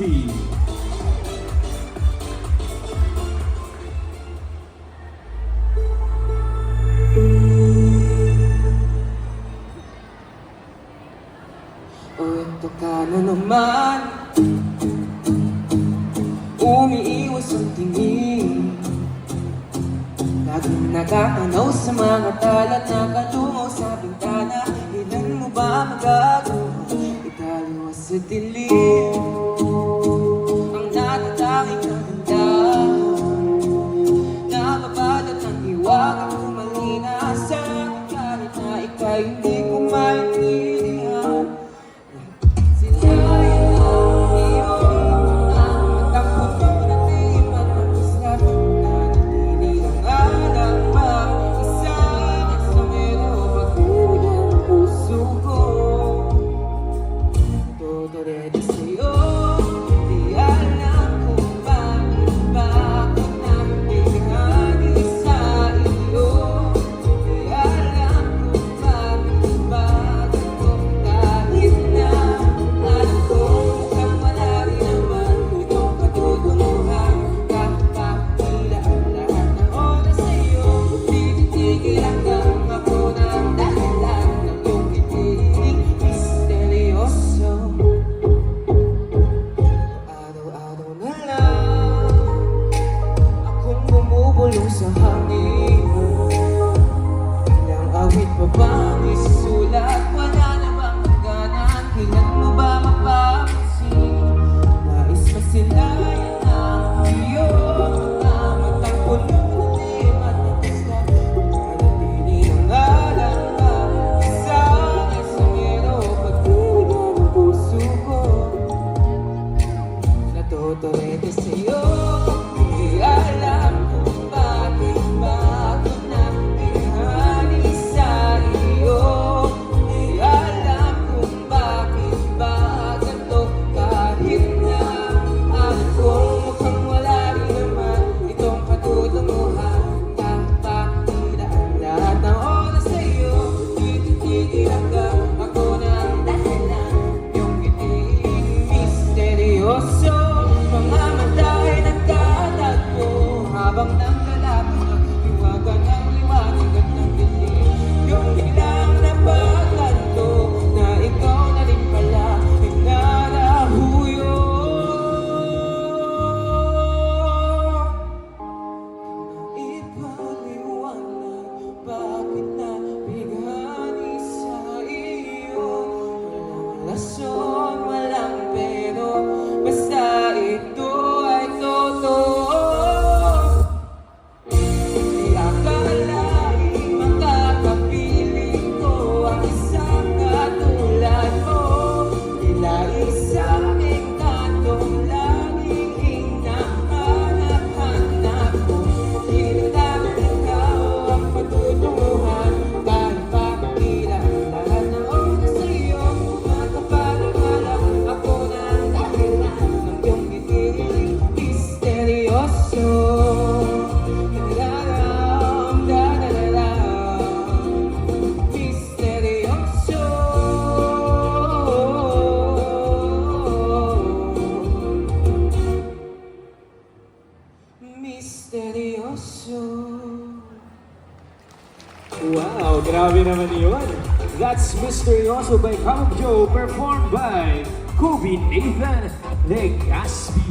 Gaspi. O ito ka na naman, umiiwas ang tingin, laging nakatanaw sa mga talat na kalungaw sa bintana. Ilan mo ba magagawa? Italiwas sa dilim ang natatanging kagandahan, nababalot ng hiwaga kumalina sa kahit na ika'y hindi ko maintindihan. Sa hangin, ilang awit pa bang isusulat? Wala na bang hangganan? Kailan mo ba mapapansin? Nais masilayan ang iyong mga matang pulutin at natislan. Nanatili ng alam na isang esomero, pagtuloy ng puso ko. Natuturete sa'yo, hindi alam kung bakit ba ako nagbihani sa iyo. Di alam kung bakit ba ganito, kahit na akong mukhang wala rin naman itong patutunguhan. Kapakita ang lahat ng oras sa iyo, titigil hanggang ako ng dahilan. Yung iting misteryoso, mga mata ay nagtatagpo habang nanglalapit ang hiwaga ng liwanag at ng dilim. Yung biglang napagtanto na ikaw na rin pala ay narahuyo. Ipaliwanag bakit nabighani sa iyo. Walang rason, walang pero, basta ito ay totoo. Hindi akalaing makakapiling ko ang isang katulad mo. Tila isang engkantong laging hinahanap-hanap ko. Hindi lamang ikaw ang patutunguhan, kahit pakakila ang lahat ng oras sa iyo. Makapalang-alam ako ng dahilan ng iyong iting misteryoso. Misteryoso. Misteryoso. Wow, grabe naman yun. That's Misteryoso by Calum Joe, performed by Kobe Nathan Legaspi.